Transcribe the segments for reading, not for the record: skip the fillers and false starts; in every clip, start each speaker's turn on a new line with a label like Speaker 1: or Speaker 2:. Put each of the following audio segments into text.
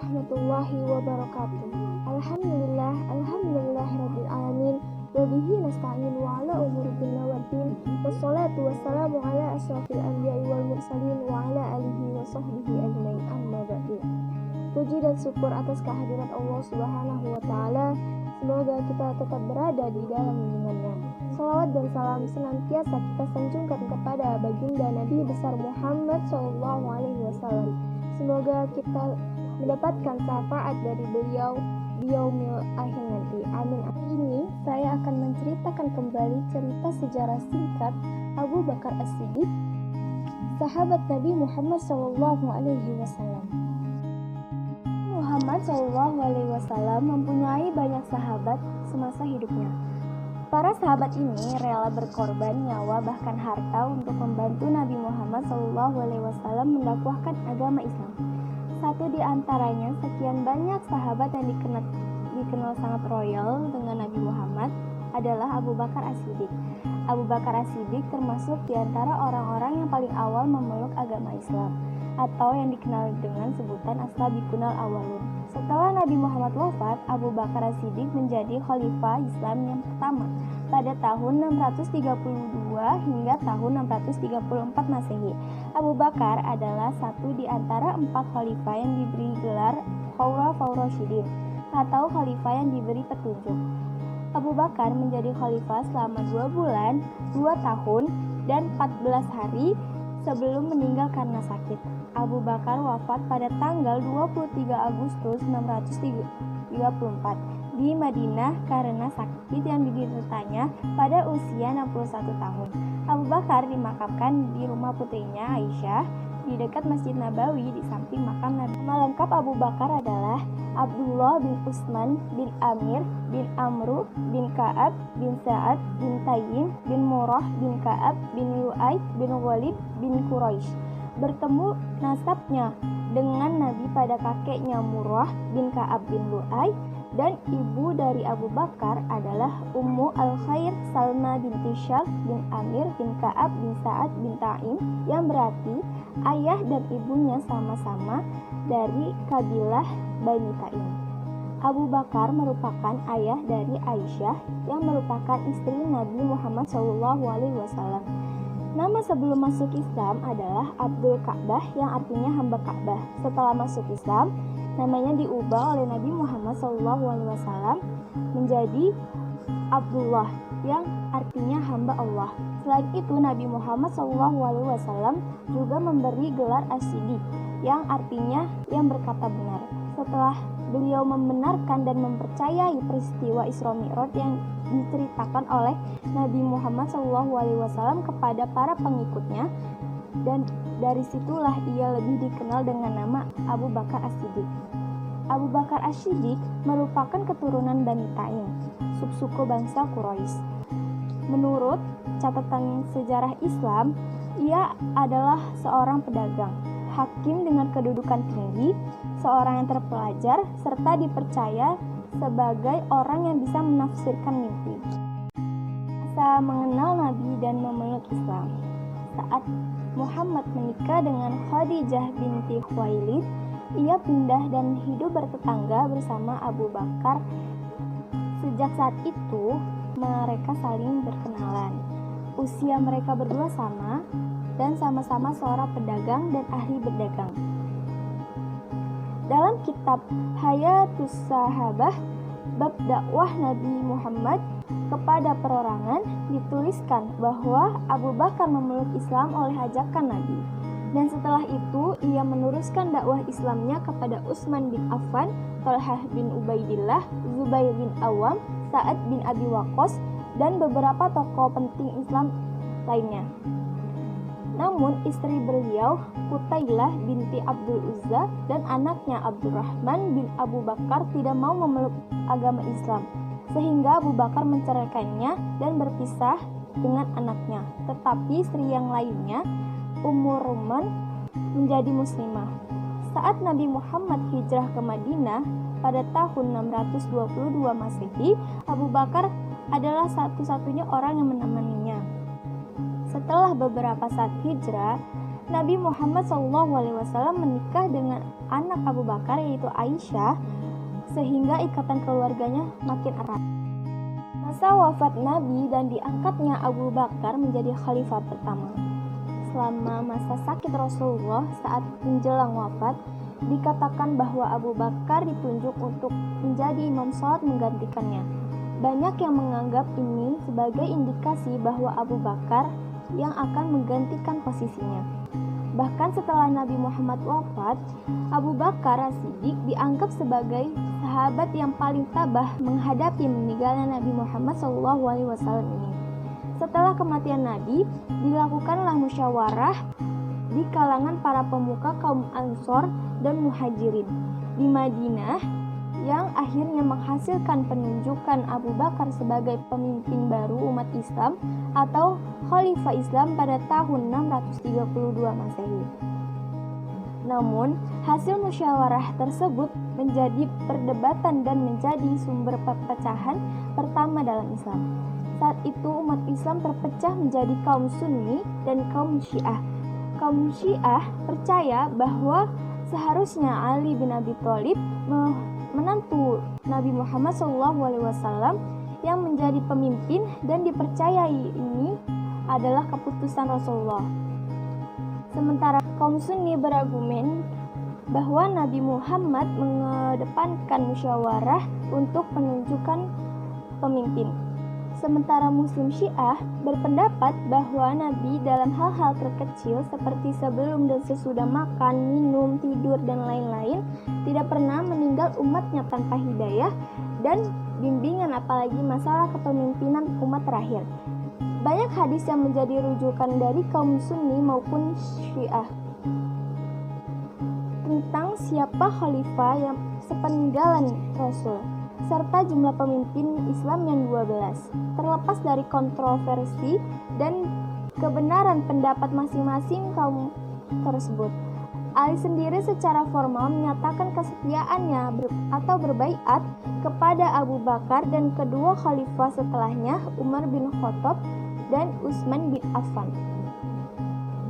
Speaker 1: warahmatullahi wabarakatuh. Alhamdulillahirabbil alamin. Wa bihi nasta'in wa ala umuri dunya waddin. Wassalatu wassalamu ala asyrafil anbiya'i wal mursalin wa ala alihi wa sahbihi ajmain. Amma ba'du. Puji dan syukur atas kehadirat Allah Subhanahu wa taala. Semoga kita tetap berada di dalam lindungannya. Salawat dan salam senantiasa kita sanjungkan kepada baginda Nabi besar Muhammad SAW. Semoga kita mendapatkan syafaat dari beliau di yaumil akhir nanti. Amin. Ini saya akan menceritakan kembali cerita sejarah singkat Abu Bakar As-Siddiq, sahabat Nabi Muhammad SAW. Muhammad SAW mempunyai banyak sahabat semasa hidupnya. Para sahabat ini rela berkorban nyawa bahkan harta untuk membantu Nabi Muhammad SAW mendakwahkan agama Islam. Satu di antaranya sekian banyak sahabat yang dikenal sangat royal dengan Nabi Muhammad adalah Abu Bakar As-Siddiq. Abu Bakar As-Siddiq termasuk di antara orang-orang yang paling awal memeluk agama Islam, atau yang dikenal dengan sebutan as-sabiqunal awwalun. Setelah Nabi Muhammad wafat, Abu Bakar As-Siddiq menjadi khalifah Islam yang pertama pada tahun 632 hingga tahun 634 Masehi. Abu Bakar adalah satu di antara 4 khalifah yang diberi gelar Khulafaur Rasyidin atau khalifah yang diberi petunjuk. Abu Bakar menjadi khalifah selama 2 bulan, 2 tahun, dan 14 hari sebelum meninggal karena sakit. Abu Bakar wafat pada tanggal 23 Agustus 634 di Madinah karena sakit yang dideritanya pada usia 61 tahun. Abu Bakar dimakamkan di rumah putrinya Aisyah di dekat Masjid Nabawi di samping makam Nabi. Nama lengkap Abu Bakar adalah Abdullah bin Utsman bin Amir bin Amru bin Ka'ab bin Sa'ad bin Tayyim bin Murrah bin Ka'ab bin Lu'ay bin Walid bin Quraisy. Bertemu nasabnya dengan Nabi pada kakeknya Murrah bin Ka'ab bin Lu'ay, dan ibu dari Abu Bakar adalah Ummu al-Khair Salma binti Syakh bin Amir bin Ka'ab bin Sa'ad bin Taim, yang berarti ayah dan ibunya sama-sama dari kabilah Bani Taim. Abu Bakar merupakan ayah dari Aisyah yang merupakan istri Nabi Muhammad SAW. Nama sebelum masuk Islam adalah Abdul Ka'bah yang artinya hamba Ka'bah. Setelah masuk Islam, namanya diubah oleh Nabi Muhammad SAW menjadi Abdullah yang artinya hamba Allah. Selain itu, Nabi Muhammad SAW juga memberi gelar As-Siddiq yang artinya yang berkata benar. Setelah beliau membenarkan dan mempercayai peristiwa Isra Mi'raj yang diceritakan oleh Nabi Muhammad SAW kepada para pengikutnya, dan dari situlah ia lebih dikenal dengan nama Abu Bakar As-Siddiq. Abu Bakar As-Siddiq merupakan keturunan Bani Taim, subsuku bangsa Quraisy. Menurut catatan sejarah Islam, ia adalah seorang pedagang, hakim dengan kedudukan tinggi, seorang yang terpelajar, serta dipercaya sebagai orang yang bisa menafsirkan mimpi. Bisa mengenal Nabi dan memeluk Islam. Saat Muhammad menikah dengan Khadijah binti Khuwailid, ia pindah dan hidup bertetangga bersama Abu Bakar. Sejak saat itu, mereka saling berkenalan. Usia mereka berdua sama dan sama-sama seorang pedagang dan ahli berdagang. Dalam kitab Hayatus Sahabah, bab dakwah Nabi Muhammad kepada perorangan, dituliskan bahwa Abu Bakar memeluk Islam oleh ajakan Nabi, dan setelah itu ia meneruskan dakwah Islamnya kepada Utsman bin Affan, Thalhah bin Ubaidillah, Zubair bin Awam, Sa'ad bin Abi Waqqas, dan beberapa tokoh penting Islam lainnya. Namun istri beliau, Qutailah binti Abdul Uzza, dan anaknya Abdurrahman bin Abu Bakar tidak mau memeluk agama Islam, sehingga Abu Bakar menceraikannya dan berpisah dengan anaknya. Tetapi istri yang lainnya, Ummu Ruman, menjadi muslimah. Saat Nabi Muhammad hijrah ke Madinah pada tahun 622 Masehi, Abu Bakar adalah satu-satunya orang yang menemaninya. Setelah beberapa saat hijrah, Nabi Muhammad SAW menikah dengan anak Abu Bakar yaitu Aisyah, sehingga ikatan keluarganya makin erat. Masa wafat Nabi dan diangkatnya Abu Bakar menjadi khalifah pertama. Selama masa sakit Rasulullah saat menjelang wafat, dikatakan bahwa Abu Bakar ditunjuk untuk menjadi imam sholat menggantikannya. Banyak yang menganggap ini sebagai indikasi bahwa Abu Bakar yang akan menggantikan posisinya. Bahkan setelah Nabi Muhammad wafat, Abu Bakar As-Siddiq dianggap sebagai sahabat yang paling tabah menghadapi meninggalnya Nabi Muhammad SAW ini. Setelah kematian Nabi, dilakukanlah musyawarah di kalangan para pemuka kaum Ansor dan Muhajirin di Madinah yang akhirnya menghasilkan penunjukan Abu Bakar sebagai pemimpin baru umat Islam atau Khalifah Islam pada tahun 632 Masehi. Namun, hasil musyawarah tersebut menjadi perdebatan dan menjadi sumber perpecahan pertama dalam Islam. Saat itu umat Islam terpecah menjadi kaum Sunni dan kaum Syiah. Kaum Syiah percaya bahwa seharusnya Ali bin Abi Thalib menantu Nabi Muhammad SAW yang menjadi pemimpin dan dipercayai ini adalah keputusan Rasulullah. Sementara kaum Sunni berargumen bahwa Nabi Muhammad mengedepankan musyawarah untuk penunjukan pemimpin. Sementara Muslim Syiah berpendapat bahwa Nabi dalam hal-hal terkecil seperti sebelum dan sesudah makan, minum, tidur, dan lain-lain tidak pernah meninggal umatnya tanpa hidayah dan bimbingan, apalagi masalah kepemimpinan umat terakhir. Banyak hadis yang menjadi rujukan dari kaum Sunni maupun Syiah tentang siapa khalifah yang sepeninggalan Rasul serta jumlah pemimpin Islam yang 12. Terlepas dari kontroversi dan kebenaran pendapat masing-masing kaum tersebut, Ali sendiri secara formal menyatakan kesetiaannya atau berbaiat kepada Abu Bakar dan kedua khalifah setelahnya, Umar bin Khattab dan Utsman bin Affan.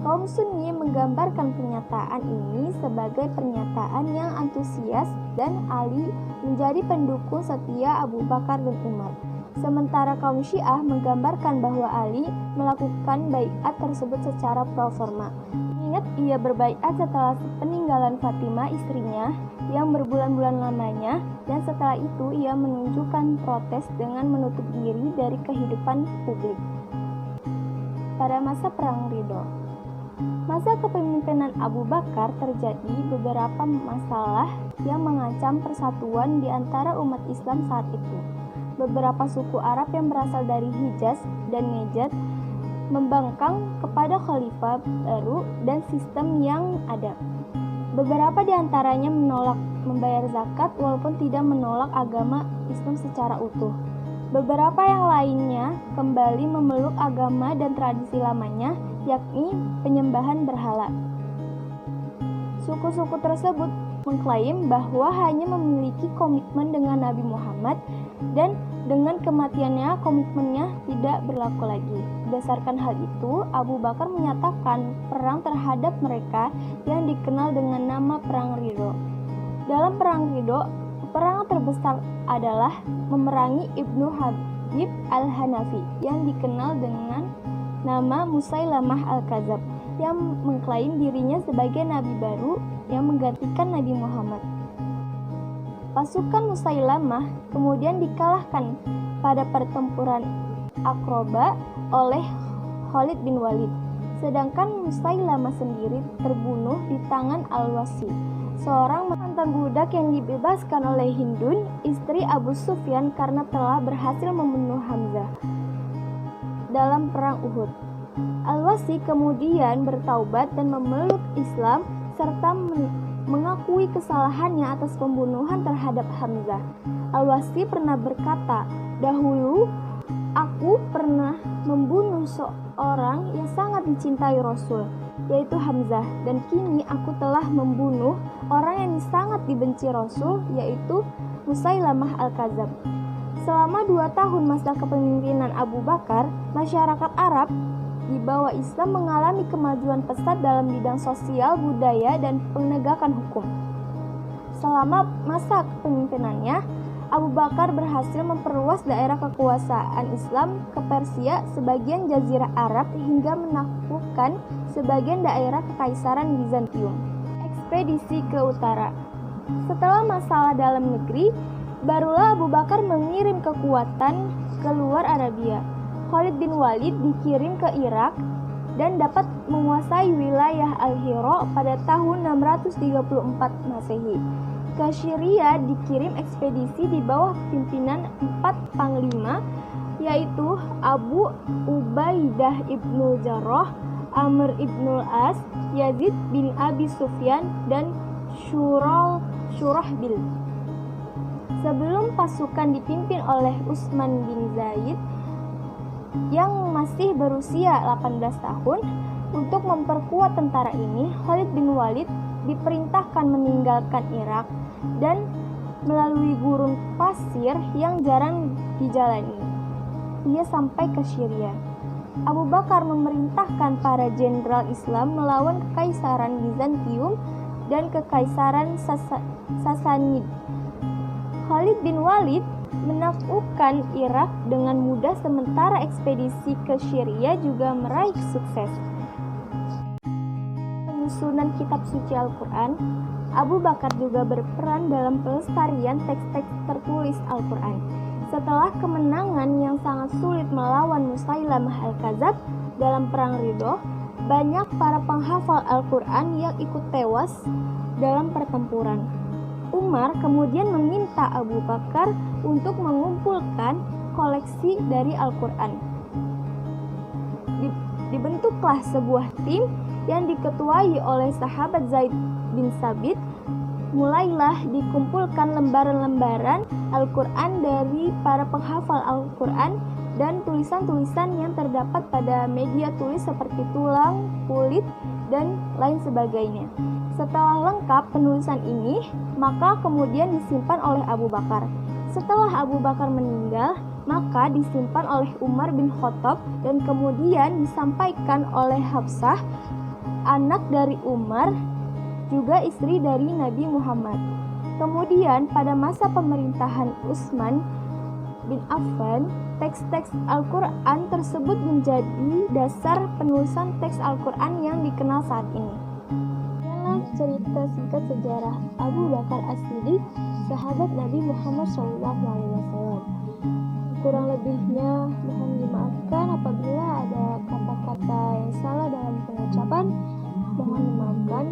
Speaker 1: Kaum Sunni menggambarkan pernyataan ini sebagai pernyataan yang antusias dan Ali menjadi pendukung setia Abu Bakar dan Umar. Sementara kaum Syiah menggambarkan bahwa Ali melakukan baiat tersebut secara pro forma. Ingat, ia berbaiat setelah peninggalan Fatimah istrinya yang berbulan-bulan lamanya, dan setelah itu ia menunjukkan protes dengan menutup diri dari kehidupan publik. Pada masa Perang Ridho, masa kepemimpinan Abu Bakar terjadi beberapa masalah yang mengancam persatuan di antara umat Islam saat itu. Beberapa suku Arab yang berasal dari Hijaz dan Najd membangkang kepada khalifah baru dan sistem yang ada. Beberapa di antaranya menolak membayar zakat walaupun tidak menolak agama Islam secara utuh. Beberapa yang lainnya kembali memeluk agama dan tradisi lamanya, yakni penyembahan berhala. Suku-suku tersebut mengklaim bahwa hanya memiliki komitmen dengan Nabi Muhammad dan dengan kematiannya komitmennya tidak berlaku lagi. Berdasarkan hal itu, Abu Bakar menyatakan perang terhadap mereka yang dikenal dengan nama Perang Ridho. Dalam Perang Ridho, perang terbesar adalah memerangi Ibnu Habib al-Hanafi yang dikenal dengan nama Musailamah al-Kadzab yang mengklaim dirinya sebagai nabi baru yang menggantikan Nabi Muhammad. Pasukan Musailamah kemudian dikalahkan pada pertempuran Aqraba oleh Khalid bin Walid, sedangkan Musailamah sendiri terbunuh di tangan Al-Wasi, seorang mantan budak yang dibebaskan oleh Hindun, istri Abu Sufyan, karena telah berhasil membunuh Hamzah dalam perang Uhud. Al-Wasi kemudian bertaubat dan memeluk Islam serta mengakui kesalahannya atas pembunuhan terhadap Hamzah. Al-Wasi pernah berkata, "Dahulu aku pernah membunuh seorang yang sangat dicintai Rasul, yaitu Hamzah, dan kini aku telah membunuh orang yang sangat dibenci Rasul, yaitu Musailamah al-Kadzab." Selama 2 tahun masa kepemimpinan Abu Bakar, masyarakat Arab di bawah Islam mengalami kemajuan pesat dalam bidang sosial, budaya, dan penegakan hukum. Selama masa kepemimpinannya, Abu Bakar berhasil memperluas daerah kekuasaan Islam ke Persia, sebagian Jazirah Arab, hingga menaklukkan sebagian daerah Kekaisaran Bizantium. Ekspedisi ke utara. Setelah masalah dalam negeri, barulah Abu Bakar mengirim kekuatan ke luar Arabia. Khalid bin Walid dikirim ke Irak dan dapat menguasai wilayah Al-Hira pada tahun 634 Masehi. Ke Syria dikirim ekspedisi di bawah pimpinan 4 panglima, yaitu Abu Ubaidah ibnu Jarrah, Amr ibnul As, Yazid bin Abi Sufyan, dan Syurahbil. Sebelum pasukan dipimpin oleh Utsman bin Zaid yang masih berusia 18 tahun, untuk memperkuat tentara ini, Khalid bin Walid diperintahkan meninggalkan Irak dan melalui gurun pasir yang jarang dijalani. Ia sampai ke Syria. Abu Bakar memerintahkan para jenderal Islam melawan Kekaisaran Bizantium dan Kekaisaran Sasanid. Khalid bin Walid menaklukkan Irak dengan mudah, sementara ekspedisi ke Syria juga meraih sukses. Penyusunan kitab suci Al-Quran. Abu Bakar juga berperan dalam pelestarian teks-teks tertulis Al-Quran. Setelah kemenangan yang sangat sulit melawan Musailamah Al-Kadzab dalam Perang Ridho, banyak para penghafal Al-Quran yang ikut tewas dalam pertempuran. Umar kemudian meminta Abu Bakar untuk mengumpulkan koleksi dari Al-Quran. Dibentuklah sebuah tim yang diketuai oleh sahabat Zaid bin Sabit. Mulailah dikumpulkan lembaran-lembaran Al-Quran dari para penghafal Al-Quran dan tulisan-tulisan yang terdapat pada media tulis seperti tulang, kulit, dan lain sebagainya. Setelah lengkap penulisan ini, maka kemudian disimpan oleh Abu Bakar. Setelah Abu Bakar meninggal, maka disimpan oleh Umar bin Khattab dan kemudian disampaikan oleh Hafsah, anak dari Umar, juga istri dari Nabi Muhammad. Kemudian pada masa pemerintahan Utsman bin Affan, teks-teks Al-Quran tersebut menjadi dasar penulisan teks Al-Quran yang dikenal saat ini. Inilah cerita singkat sejarah Abu Bakar As-Siddiq, sahabat Nabi Muhammad SAW. Kurang lebihnya mohon dimaafkan apabila ada kata-kata yang salah dalam pengucapan. Mohon dimaafkan.